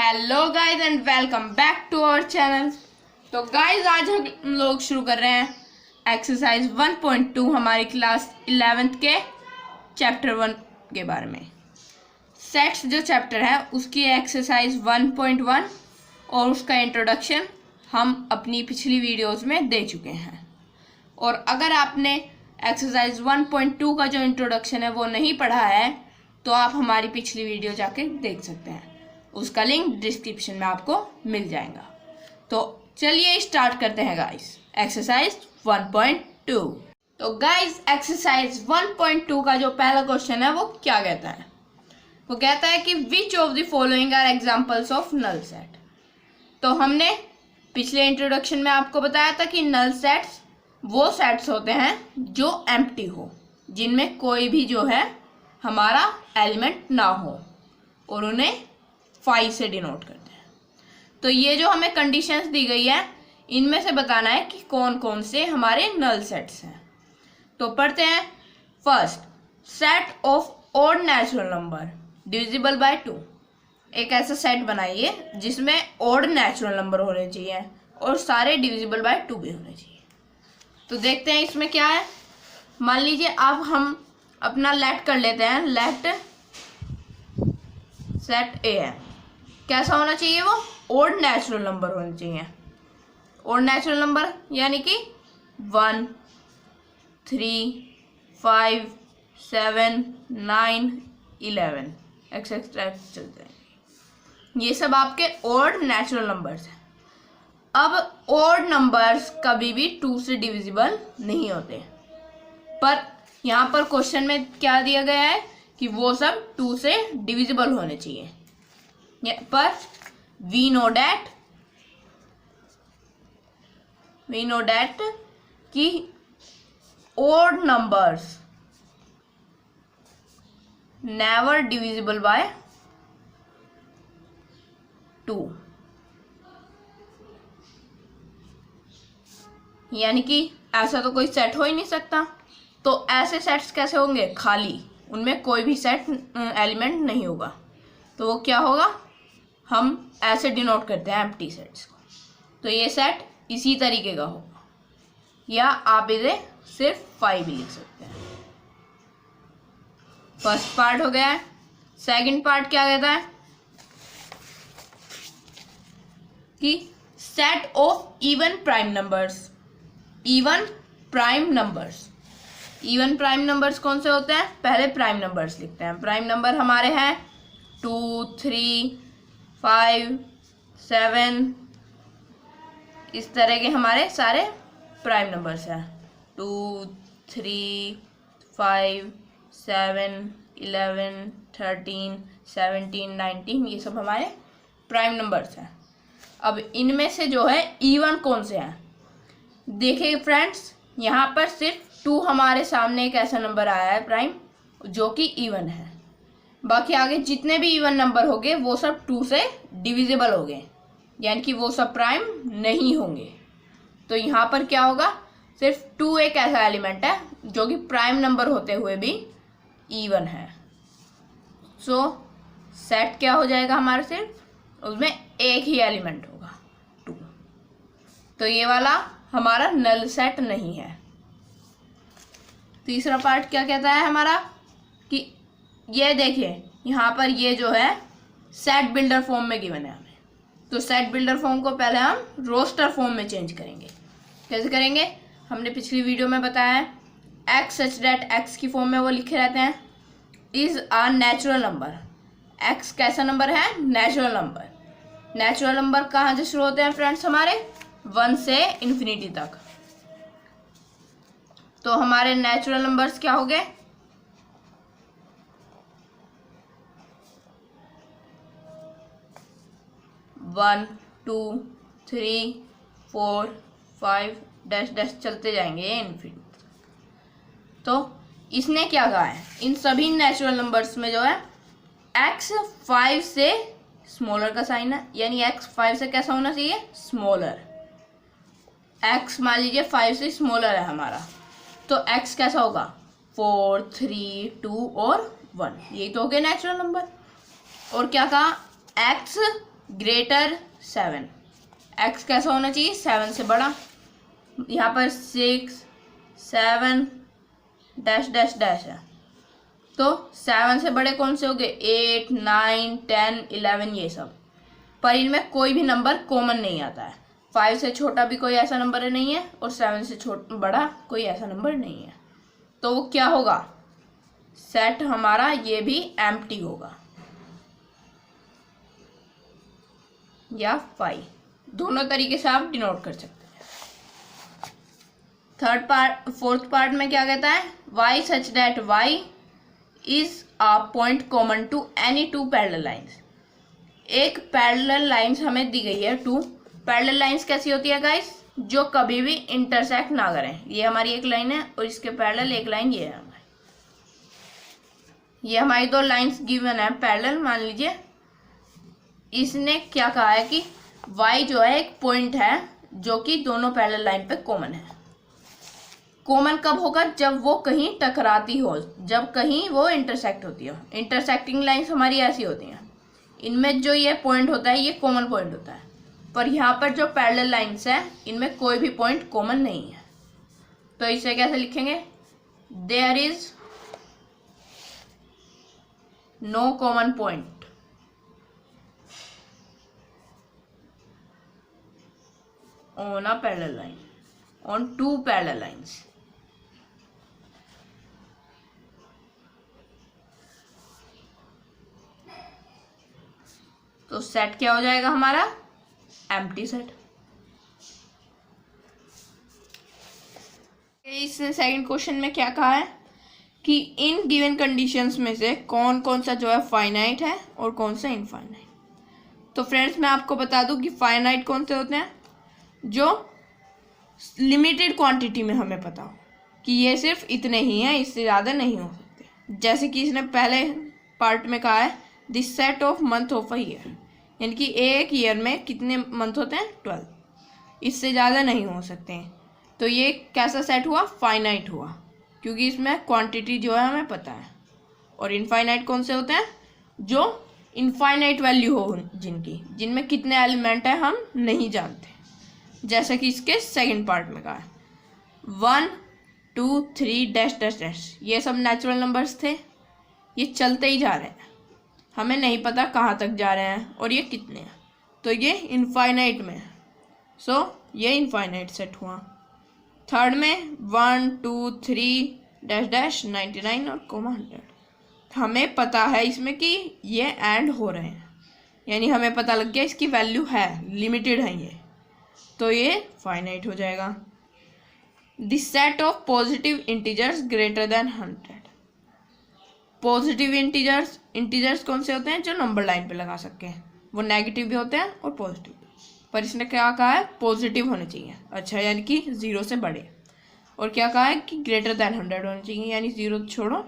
Hello guys and welcome back to our channel. तो guys आज हम लोग शुरू कर रहे हैं एक्सरसाइज 1.2 हमारी क्लास 11th के चैप्टर 1 के बारे में। सेट्स जो चैप्टर है उसकी एक्सरसाइज 1.1 और उसका इंट्रोडक्शन हम अपनी पिछली वीडियोस में दे चुके हैं। और अगर आपने एक्सरसाइज 1.2 का जो इंट्रोडक्शन है वो नहीं पढ़ा है तो आप हमारी पिछली वीडियो जाके देख सकते हैं, उसका लिंक डिस्क्रिप्शन में आपको मिल जाएगा। तो चलिए स्टार्ट करते हैं गाइस एक्सरसाइज 1.2। तो गाइस एक्सरसाइज 1.2 का जो पहला क्वेश्चन है वो क्या कहता है? वो कहता है कि which of the following are examples of null set. तो हमने पिछले इंट्रोडक्शन में आपको बताया था कि नल सेट्स वो सेट्स होते हैं जो एम्प्टी हो, जिनमें कोई भी जो है हमारा एलिमेंट ना हो और उन्हें 5 से डिनोट करते हैं। तो ये जो हमें कंडीशंस दी गई है इनमें से बताना है कि कौन कौन से हमारे नल सेट्स हैं। तो पढ़ते हैं। First, set of odd natural number divisible by 2। एक ऐसा सेट बनाइए जिसमें ऑड नेचुरल नंबर होने चाहिए और सारे डिविजिबल बाय 2 भी होने चाहिए। तो देखते हैं इसमें क्या है। मान लीजिए अब हम अपना लेट कर लेते हैं। लेट सेट ए है, कैसा होना चाहिए? वो ओड नेचुरल नंबर होने चाहिए। ओड नेचुरल नंबर यानी कि 1, 3, 5, 7, 9, 11 एक्सेट्रा चलते हैं। ये सब आपके ओड नेचुरल नंबर्स हैं। अब ओड नंबर्स कभी भी 2 से डिविजिबल नहीं होते, पर यहाँ पर क्वेश्चन में क्या दिया गया है कि वो सब 2 से डिविजिबल होने चाहिए। पर we know that कि odd numbers never divisible by 2। यानी कि ऐसा तो कोई सेट हो ही नहीं सकता। तो ऐसे सेट्स कैसे होंगे? खाली, उनमें कोई भी सेट एलिमेंट नहीं होगा। तो वो क्या होगा? हम ऐसे डिनोट करते हैं एम्प्टी सेट्स को। तो ये सेट इसी तरीके का होगा, या आप इसे सिर्फ 5 भी लिख सकते हैं। फर्स्ट पार्ट हो गया है। सेकंड पार्ट क्या कहता है कि set of even prime numbers. Even prime numbers, even prime numbers कौन से होते हैं? पहले प्राइम नंबर्स लिखते हैं। प्राइम नंबर हमारे हैं 2, 3, 5, 7, इस तरह के हमारे सारे प्राइम नंबर्स हैं। 2, 3, 5, 7, 11, 13, 17, 19, ये सब हमारे प्राइम नंबर्स हैं। अब इनमें से जो है इवन कौन से हैं? देखिए फ्रेंड्स, यहाँ पर सिर्फ 2 हमारे सामने एक ऐसा नंबर आया है प्राइम जो कि इवन है। बाकी आगे जितने भी इवन नंबर होंगे वो सब 2 से डिविजिबल होंगे, यानी कि वो सब प्राइम नहीं होंगे। तो यहाँ पर क्या होगा? सिर्फ 2 एक ऐसा एलिमेंट है जो कि प्राइम नंबर होते हुए भी इवन है। सो सेट क्या हो जाएगा हमारा? सिर्फ उसमें एक ही एलिमेंट होगा, 2। तो ये वाला हमारा नल सेट नहीं है। तीसरा पार्ट क्या कहता है हमारा कि ये देखिए यहाँ पर ये जो है सेट बिल्डर फॉर्म में गिवन है हमें। तो सेट बिल्डर फॉर्म को पहले हम रोस्टर फॉर्म में चेंज करेंगे। कैसे करेंगे? हमने पिछली वीडियो में बताया है एक्स सच दैट एक्स की फॉर्म में वो लिखे रहते हैं is a natural number. X कैसा नंबर है? Natural number. नेचुरल नंबर कहाँ से शुरू होते हैं फ्रेंड्स? हमारे 1 से इन्फिनिटी तक। तो हमारे नेचुरल नंबर्स क्या हो गए? 1, 2, 3, 4, 5 डैश डैश चलते जाएंगे ये इन्फिनिटी। तो इसने क्या कहा है? इन सभी नेचुरल नंबर्स में जो है x 5 से स्मॉलर का साइन है, यानी x 5 से कैसा होना चाहिए? स्मॉलर। x मान लीजिए 5 से स्मॉलर है हमारा, तो x कैसा होगा? 4, 3, 2 और 1, यही तो हो गए नेचुरल नंबर। और क्या कहा? x greater 7। x कैसा होना चाहिए, 7 से बड़ा। यहाँ पर 6 7 डैश डैश डैश है, तो 7 से बड़े कौन से हो गए, 8 9 10 11 ये सब। पर इनमें कोई भी नंबर कॉमन नहीं आता है। 5 से छोटा भी कोई ऐसा नंबर नहीं है और 7 से बड़ा कोई ऐसा नंबर नहीं है। तो वो क्या होगा, सेट हमारा ये भी एम्प्टी होगा, या 5। दोनों तरीके से आप डिनोट कर सकते हैं। फोर्थ पार्ट में क्या कहता है, y such that y is a point common to any two parallel lines. एक पैरेलल लाइंस हमें दी गई है, 2 पैरेलल लाइंस कैसी होती है गाइस, जो कभी भी इंटरसेक्ट ना करें। ये हमारी एक लाइन है और इसके पैरेलल एक लाइन ये है हमारी। ये हमारी 2 लाइंस गिवन है पैरेलल। मान लीजिए इसने क्या कहा है कि y जो है एक पॉइंट है जो कि दोनों पैरेलल लाइन पे कॉमन है। कॉमन कब होगा, जब वो कहीं टकराती हो, जब कहीं वो इंटरसेक्ट होती हो। इंटरसेक्टिंग लाइंस हमारी ऐसी होती हैं, इनमें जो ये पॉइंट होता है ये कॉमन पॉइंट होता है। पर यहाँ पर जो पैरेलल लाइंस है इनमें कोई भी पॉइंट कॉमन नहीं है। तो इसे कैसे लिखेंगे, there is no common point on a parallel line, on 2 parallel lines। तो सेट क्या हो जाएगा हमारा, एम्प्टी सेट। इस सेकंड क्वेश्चन में क्या कहा है कि इन गिवन कंडीशंस में से कौन कौन सा जो है फाइनाइट है और कौन सा इनफाइनाइट। तो फ्रेंड्स मैं आपको बता दूं कि फाइनाइट कौन से होते हैं, जो लिमिटेड क्वांटिटी में हमें पता हो कि ये सिर्फ इतने ही हैं, इससे ज़्यादा नहीं हो सकते। जैसे कि इसने पहले पार्ट में कहा है this set of month of a year, यानी कि एक ईयर में कितने मंथ होते हैं, 12, इससे ज़्यादा नहीं हो सकते हैं। तो ये कैसा सेट हुआ, फाइनाइट हुआ, क्योंकि इसमें क्वांटिटी जो है हमें पता है। और इनफाइनाइट कौन से होते हैं, जो इनफाइनाइट वैल्यू हो जिनमें कितने एलिमेंट है हम नहीं जानते। जैसे कि इसके सेकंड पार्ट में कहा है 1 2 3 डैश डैश डैश, ये सब नेचुरल नंबर्स थे, ये चलते ही जा रहे हैं, हमें नहीं पता कहाँ तक जा रहे हैं और ये कितने हैं। तो ये इनफाइनाइट में है, सो ये इनफाइनाइट सेट हुआ। थर्ड में 1 2 3 डैश डैश 99 और कोमा 100, हमें पता है इसमें कि ये एंड हो रहे हैं, यानी हमें पता लग गया इसकी वैल्यू है, लिमिटेड है ये, तो ये फाइनाइट हो जाएगा। This set of positive integers greater than 100। Positive integers कौन से होते हैं, जो नंबर लाइन पे लगा सके, वो नेगेटिव भी होते हैं और पॉजिटिव। पर इसने क्या कहा है, पॉजिटिव होने चाहिए, अच्छा यानी कि 0 से बड़े। और क्या कहा है कि ग्रेटर देन 100 होने चाहिए, यानी 0 छोड़ो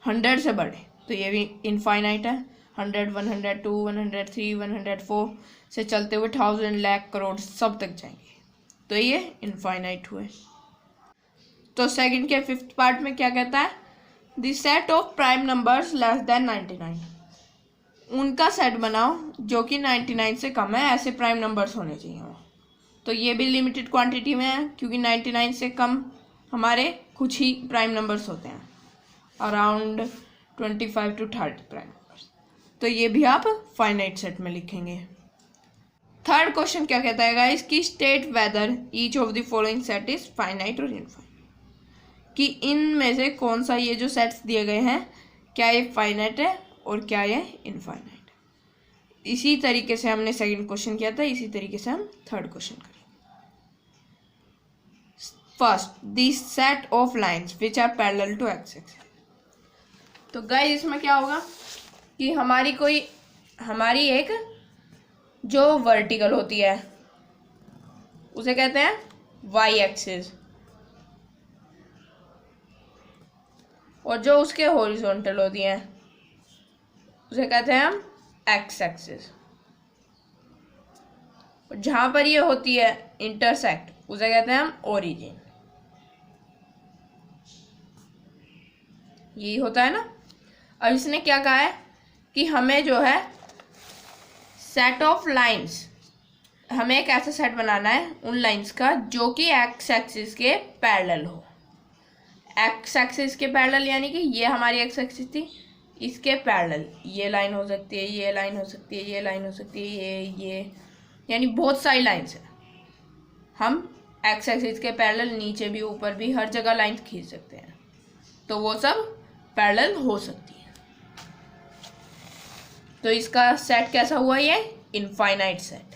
100 से बड़े। तो ये भी इनफाइनाइट है, 100 102 103 104 से चलते हुए 1000 लाख करोड़ सब तक जाएंगे। तो ये इनफाइनाइट हुए। तो सेकंड के फिफ्थ पार्ट में क्या कहता है, the set of prime numbers less than 99, उनका सेट बनाओ जो कि 99 से कम है, ऐसे प्राइम नंबर्स होने चाहिए वो। तो ये भी लिमिटेड क्वांटिटी में है, क्योंकि 99 से कम हमारे कुछ ही प्राइम नंबर्स होते हैं, अराउंड 25 to 30 प्राइम नंबर्स। तो ये भी आप फाइनाइट सेट में लिखेंगे। थर्ड क्वेश्चन क्या कहता है गाइस, कि state whether each of the following set is finite और इनफाइनाइट, कि इनमें से कौन सा ये जो सेट्स दिए गए हैं, क्या ये फाइनाइट है और क्या ये इनफाइनाइट। इसी तरीके से हमने सेकंड क्वेश्चन किया था, इसी तरीके से हम थर्ड क्वेश्चन करेंगे। First, the set of lines which are parallel to X axis. तो गाइस इसमें क्या होगा कि हमारी एक जो वर्टिकल होती है उसे कहते हैं वाई एक्सिस, और जो उसके हॉरिजॉन्टल होती हैं उसे कहते हैं हम एक्स एक्सिस। और जहां पर ये होती है इंटरसेक्ट उसे कहते हैं हम ओरिजिन। यही होता है ना। अब इसने क्या कहा है कि हमें जो है सेट ऑफ लाइंस, हमें एक ऐसा सेट बनाना है उन लाइंस का जो कि एक्स एक्सिस के पैरेलल हो। एक्स एक्सिस के पैरेलल यानी कि ये हमारी एक्स एक्सिस थी, इसके पैरेलल ये लाइन हो सकती है, ये लाइन हो सकती है, ये लाइन हो सकती है, ये यानी बहुत सारी लाइंस है। हम एक्स एक्सिस के पैरेलल नीचे भी ऊपर भी हर जगह लाइन खींच सकते हैं, तो वो सब पैरेलल हो सकती है। तो इसका सेट कैसा हुआ, ये इनफाइनाइट सेट।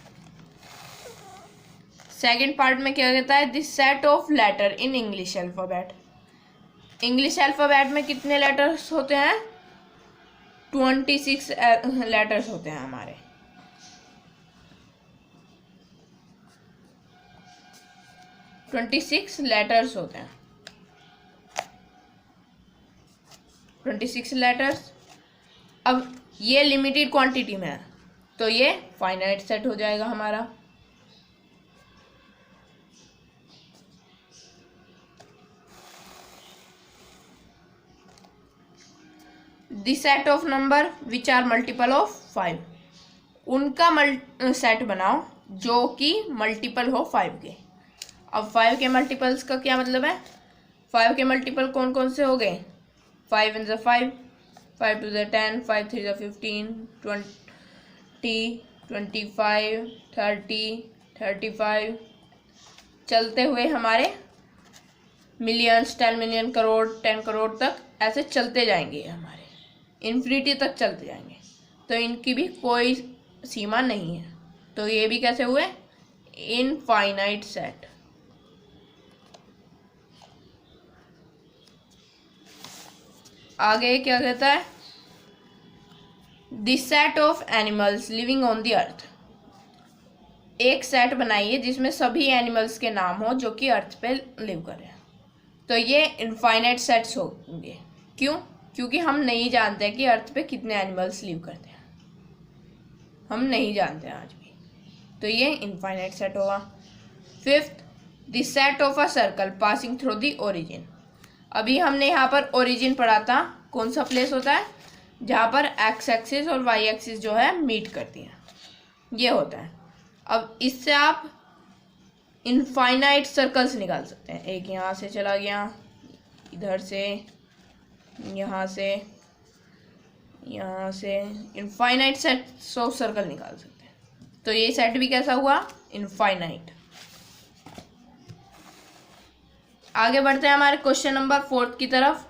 सेकंड पार्ट में क्या कहता है, this set of letter in English alphabet. English alphabet में कितने लेटर्स होते हैं, 26 लेटर्स होते हैं हमारे। Twenty six letters. अब ये लिमिटेड क्वांटिटी में है तो ये फाइनाइट सेट हो जाएगा हमारा। The set of number which are multiple of 5, उनका सेट बनाओ जो कि मल्टीपल हो 5 के। अब 5 के मल्टीपल्स का क्या मतलब है, 5 के मल्टीपल कौन कौन से हो गए, 5 × 5, 5 × 10, 5 × 3 = 15, 20, 25, 30, 35, चलते हुए हमारे मिलियंस, 10 मिलियन, करोड़, 10 करोड़ तक ऐसे चलते जाएंगे, हमारे इन्फिनिटी तक चलते जाएंगे। तो इनकी भी कोई सीमा नहीं है, तो ये भी कैसे हुए, इनफाइनाइट सेट। आगे क्या कहता है, this set of animals living on the earth. एक सेट बनाइए जिसमें सभी एनिमल्स के नाम हो जो कि अर्थ पे लिव कर रहे हैं, तो ये इनफाइनाइट सेट्स होंगे। क्यों, क्योंकि हम नहीं जानते कि अर्थ पे कितने एनिमल्स लिव करते हैं, हम नहीं जानते हैं आज भी, तो ये इनफाइनाइट सेट होगा। Fifth, the set of a circle passing through the origin. अभी हमने यहाँ पर ओरिजिन पढ़ा था, कौन सा प्लेस होता है जहाँ पर एक्स एक्सिस और वाई एक्सिस जो है मीट करती हैं, ये होता है। अब इससे आप इनफाइनाइट सर्कल्स निकाल सकते हैं। एक यहाँ से चला गया, इधर से, यहाँ से इनफाइनाइट सेट ऑफ सर्कल निकाल सकते हैं। तो ये सेट भी कैसा हुआ, इनफाइनाइट। आगे बढ़ते हैं हमारे क्वेश्चन नंबर 4 की तरफ।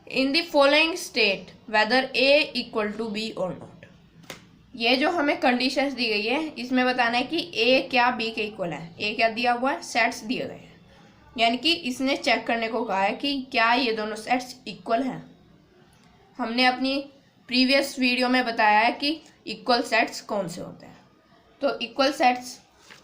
In the following state whether A equal to B और नॉट। ये जो हमें कंडीशंस दी गई है इसमें बताना है कि ए क्या बी के इक्वल है। ए क्या दिया हुआ है, सेट्स दिए गए हैं, यानी कि इसने चेक करने को कहा है कि क्या ये दोनों सेट्स इक्वल हैं। हमने अपनी प्रीवियस वीडियो में बताया है कि इक्वल सेट्स कौन से होते हैं। तो इक्वल सेट्स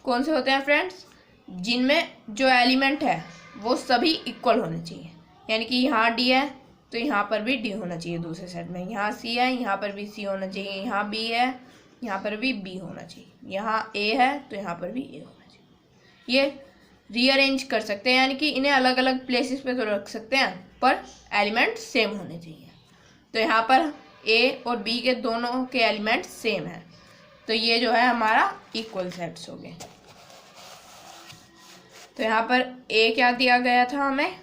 कौन से होते हैं फ्रेंड्स, जिनमें जो एलिमेंट है वो सभी इक्वल होने चाहिए, यानी कि यहाँ डी है तो यहाँ पर भी डी होना चाहिए दूसरे सेट में, यहाँ सी है यहाँ पर भी सी होना चाहिए, यहाँ बी है यहाँ पर भी बी होना चाहिए, यहाँ ए है तो यहाँ पर भी ए होना चाहिए। ये रीअरेंज कर सकते हैं, यानी कि इन्हें अलग अलग प्लेसेस पे तो रख सकते हैं पर एलिमेंट सेम होने चाहिए। तो यहाँ पर ए और बी के दोनों के एलिमेंट सेम हैं, तो ये जो है हमारा इक्वल सेट्स हो गए। तो यहाँ पर ए क्या दिया गया था हमें,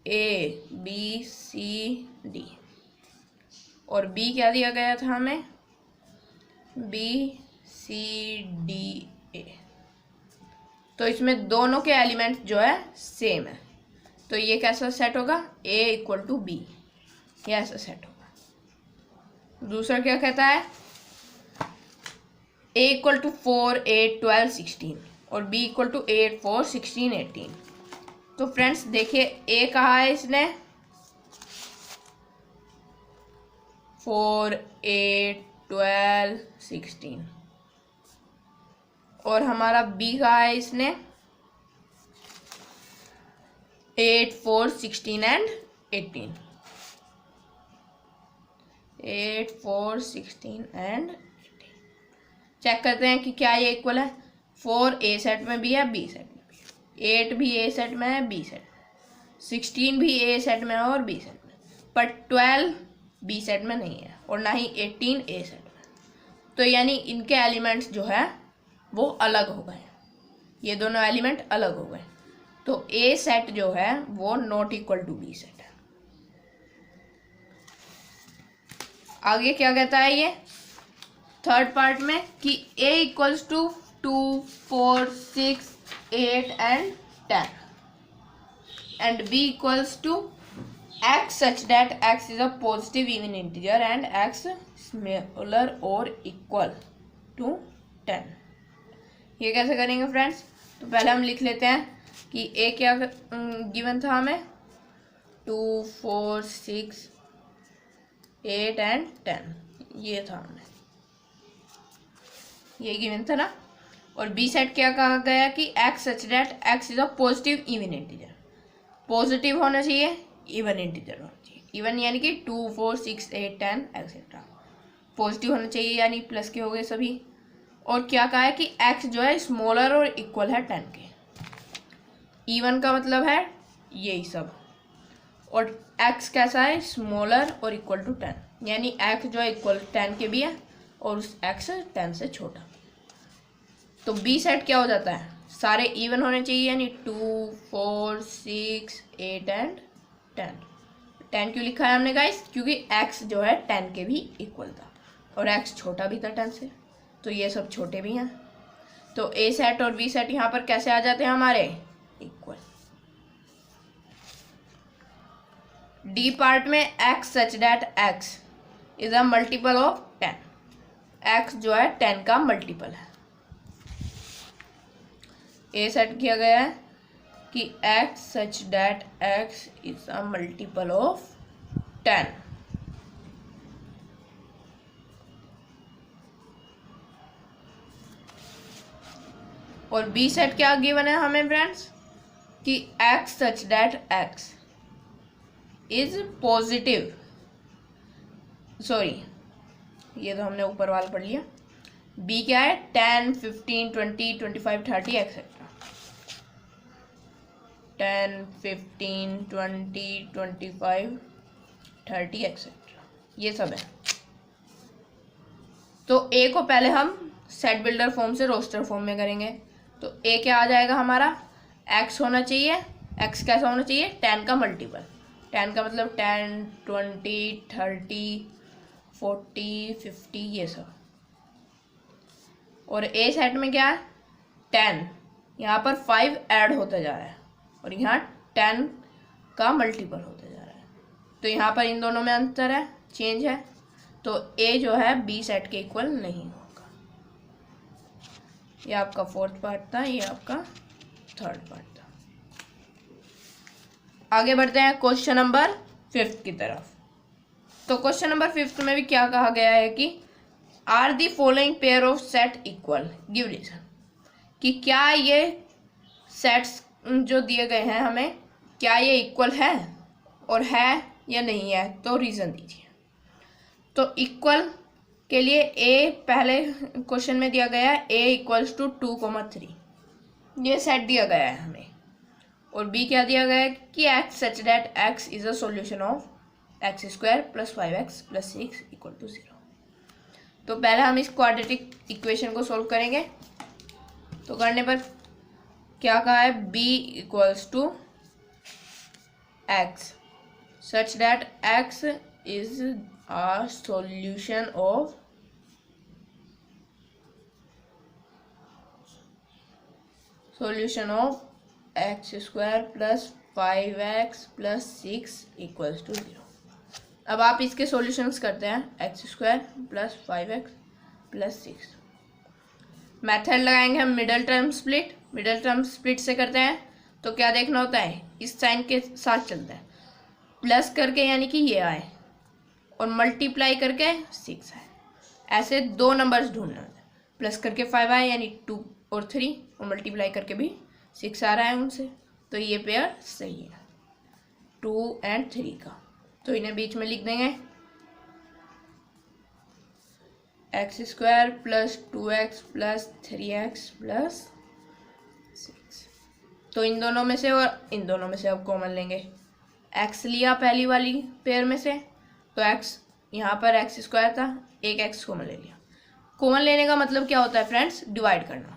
ए बी सी डी, और बी क्या दिया गया था हमें, बी सी डी ए। तो इसमें दोनों के एलिमेंट जो है सेम है, तो ये कैसा सेट होगा, ए इक्वल टू बी, ये ऐसा सेट होगा। दूसरा क्या कहता है, ए इक्वल टू 4 8 12 16 और बी इक्वल टू 8 4 16 18। तो फ्रेंड्स देखिए ए कहा है इसने 4 8 12 16 और हमारा बी कहा है इसने 8 4 16 एंड 18, 8 4 16 एंड 18। चेक करते हैं कि क्या ये इक्वल है। 4 ए सेट में भी है, बी सेट में भी है, 8 भी ए सेट में है, बी सेट में, 16 भी ए सेट में है और बी सेट में, पर 12 बी सेट में नहीं है और ना ही 18 ए सेट में। तो यानी इनके एलिमेंट्स जो है वो अलग हो गए, ये दोनों एलिमेंट अलग हो गए। तो ए सेट जो है वो not equal to B set है। आगे क्या कहता है ये थर्ड पार्ट में कि a equals to 2, 4, 6, 8 and 10 and b equals to x such that x is a positive even integer and x smaller or equal to 10। ये कैसे करेंगे फ्रेंड्स? तो पहले हम लिख लेते हैं कि a क्या गिवन था हमें 2, 4, 6, 8 एंड 10, ये था हमें, ये गिवन था ना। और बी सेट क्या कहा गया कि x such that x is a positive even integer, positive होना चाहिए, इवन इंटीजर होना चाहिए। इवन यानी कि 2, 4, 6, 8, 10 एक्सेट्रा, पॉजिटिव होना चाहिए यानी प्लस के हो गए सभी। और क्या कहा है कि x जो है स्मॉलर और इक्वल है 10 के। इवन का मतलब है यही सब, और x कैसा है स्मॉलर और इक्वल टू 10, यानी x जो है इक्वल 10 के भी है और उस x 10 से छोटा। तो बी सेट क्या हो जाता है, सारे इवन होने चाहिए यानी 2, 4, 6, 8 एंड 10। 10 क्यों लिखा है हमने गाइस? क्योंकि x जो है 10 के भी इक्वल था और x छोटा भी था 10 से, तो ये सब छोटे भी हैं। तो ए सेट और बी सेट यहाँ पर कैसे आ जाते हैं हमारे इक्वल। डी पार्ट में x such that x is a multiple of 10, x जो है 10 का मल्टीपल है। ए सेट किया गया है कि x such that x is a multiple of 10। और बी सेट क्या गिवन है हमें फ्रेंड्स कि x such that x is positive, sorry ये तो हमने ऊपर वाला पढ़ लिया। बी क्या है 10, 15, 20, 25, 30 एक्सेट्रा। 10, 15, 20, 25, 30 एक्सेट्रा, ये सब है। तो ए को पहले हम सेट बिल्डर फॉर्म से रोस्टर फॉर्म में करेंगे। तो ए क्या आ जाएगा हमारा, एक्स होना चाहिए, एक्स कैसा होना चाहिए 10 का मल्टीपल, 10 का मतलब 10, 20, 30, 40, 50 ये सब। और ए सेट में क्या है 10, यहाँ पर 5 ऐड होता जा रहा है और यहाँ 10 का मल्टीपल होता जा रहा है, तो यहाँ पर इन दोनों में अंतर है, चेंज है। तो ए जो है बी सेट के इक्वल नहीं होगा। ये आपका फोर्थ पार्ट था, ये आपका थर्ड पार्ट था। आगे बढ़ते हैं क्वेश्चन नंबर 5 की तरफ। तो क्वेश्चन नंबर 5 में भी क्या कहा गया है कि are the following pair of set equal, give reason, कि क्या ये सेट्स जो दिए गए हैं हमें क्या ये इक्वल है और है या नहीं है, तो रीज़न दीजिए। तो इक्वल के लिए ए पहले क्वेश्चन में दिया गया है ए इक्वल्स टू 2,3, ये सेट दिया गया है हमें। और बी क्या दिया गया है कि X such that X is a solution of X square plus 5x plus 6 equal to 0। तो पहले हम इस क्वाड्रेटिक इक्वेशन को सॉल्व करेंगे। तो करने पर क्या कहा है, b equals to x such that x is a solution of X square plus 5x plus 6 equals to 0। अब आप इसके सॉल्यूशंस करते हैं X square plus 5x plus 6। Method लगाएंगे हम middle term split, middle term split से करते हैं। तो क्या देखना होता है, इस साइन के साथ चलता है, प्लस करके यानी कि ये आए और मल्टीप्लाई करके 6 आए, ऐसे दो नंबर्स ढूंढना होता है। प्लस करके 5 आए यानी 2 और 3, और मल्टीप्लाई करके भी 6 आ रहा है उनसे, तो ये पेयर सही है 2 और 3 का। तो इन्हें बीच में लिख देंगे x square plus 2x plus 3x plus 6। तो इन दोनों में से और इन दोनों में से अब कॉमन लेंगे। x लिया पहली वाली पेयर में से, तो x यहाँ पर एक्स स्क्वायर था, एक x कॉमन ले लिया, कॉमन लेने का मतलब क्या होता है फ्रेंड्स? डिवाइड करना।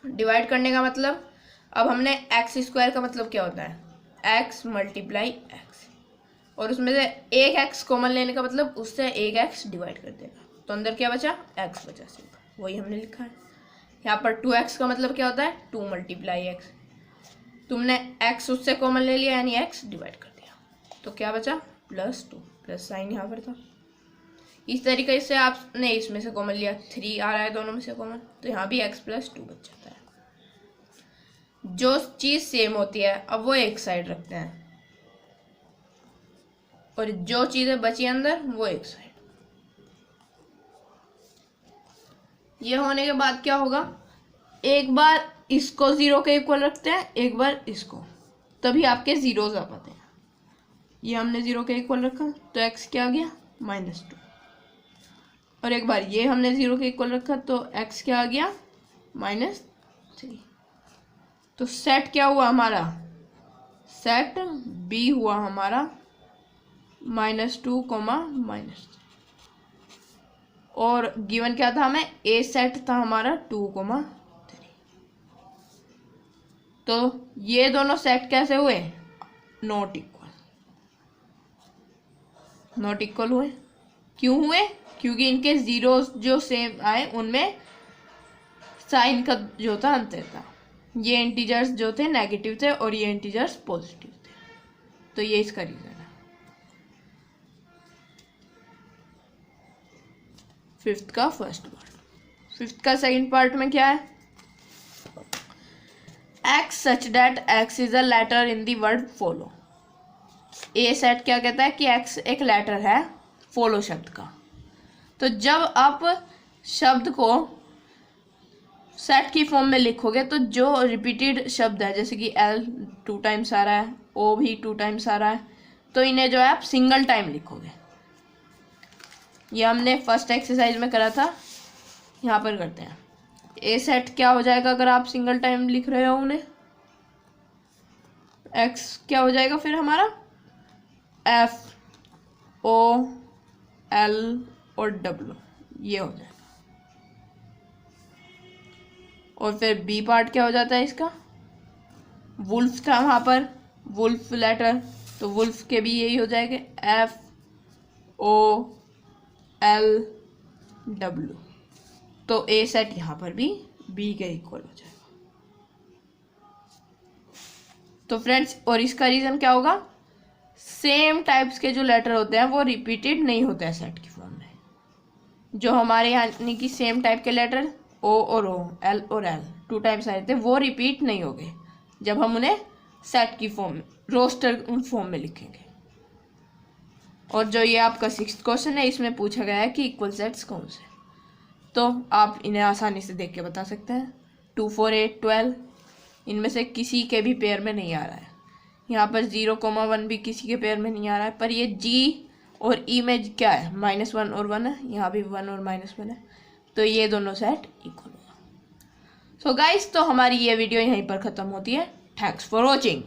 डिवाइड करने का मतलब, अब हमने एक्स स्क्वायर का मतलब क्या होता है? एक्स मल्टीप्लाई एक्स, और उसमें से एक एक्स कॉमन लेने का मतलब उससे एक एक्स डिवाइड कर देगा, तो अंदर क्या बचा? एक्स बचा सिर्फ, वही हमने लिखा है। यहाँ पर 2x का मतलब क्या होता है? 2 मल्टीप्लाई एक्स। तुमने x उससे कॉमन ले लिया यानी x डिवाइड कर दिया, तो क्या बचा? +2, प्लस साइन यहाँ पर था। इस तरीके से आपने इसमें से कॉमन लिया, 3 आ रहा है दोनों में से कॉमन, तो यहाँ भी x + 2 बच जाता है। जो चीज़ सेम होती है अब वो एक साइड रखते हैं, और जो चीज़ें बची अंदर वो एक साइड। ये होने के बाद क्या होगा? एक बार इसको 0 के इक्वल रखते हैं, एक बार इसको, तभी आपके जीरोज आ पाते हैं। ये हमने 0 के इक्वल रखा तो x क्या आ गया? -2, और एक बार ये हमने 0 के इक्वल रखा तो x क्या आ गया? -3। तो सेट क्या हुआ हमारा? सेट B हुआ हमारा -2, -3, और गिवन क्या था हमें? A सेट था हमारा 2, 3। तो ये दोनों सेट कैसे हुए? Not equal. नॉट इक्वल हुए। क्यों हुए? क्योंकि इनके जीरो जो सेम आए उनमें साइन का जो था अंतर था। ये इंटीजर्स जो थे नेगेटिव थे और ये इंटीजर्स पॉजिटिव थे, तो ये इसका रीजन है। फिफ्थ का फर्स्ट पार्ट। फिफ्थ का सेकंड पार्ट में क्या है? X such that X is a letter in the word follow. A set क्या कहता है कि एक्स एक लेटर है फॉलो शब्द का। तो जब आप शब्द को सेट की फॉर्म में लिखोगे तो जो रिपीटेड शब्द है, जैसे कि एल 2 टाइम्स आ रहा है, ओ भी 2 टाइम्स आ रहा है, तो इन्हें जो है आप सिंगल टाइम लिखोगे। ये हमने फर्स्ट एक्सरसाइज में करा था, यहाँ पर करते हैं। ए सेट क्या हो जाएगा अगर आप सिंगल टाइम लिख रहे हो उन्हें? एक्स क्या हो जाएगा फिर हमारा? एफ ओ एल और डब्ल्यू, ये हो जाएगा। और फिर बी पार्ट क्या हो जाता है इसका? वुल्फ था वहाँ पर, वुल्फ लेटर, तो वुल्फ के भी यही हो जाएगा, एफ ओ एल डब्ल्यू। तो ए सेट यहाँ पर भी बी के इक्वल हो जाएगा। तो फ्रेंड्स, और इसका रीजन क्या होगा? सेम टाइप्स के जो लेटर होते हैं वो रिपीटेड नहीं होते हैं सेट की फॉर्म में। जो हमारे यानी कि सेम टाइप के लेटर ओ और ओ, एल और एल 2 टाइम्स आए थे, वो रिपीट नहीं होंगे जब हम उन्हें सेट की फॉर्म में, रोस्टर फॉर्म में लिखेंगे। और जो ये आपका 6th क्वेश्चन है, इसमें पूछा गया है कि इक्वल सेट्स कौन से, तो आप इन्हें आसानी से देख के बता सकते हैं। 2, 4, 8, 12 इनमें से किसी के भी पेयर में नहीं आ रहा है। यहाँ पर 0, 1 भी किसी के पेयर में नहीं आ रहा है, पर ये जी और ई में क्या है? -1 और 1 है, यहाँ भी 1 और -1 है, तो ये दोनों सेट इक्वल होगा। सो गाइस, तो हमारी ये वीडियो यहीं पर ख़त्म होती है। Thanks for watching.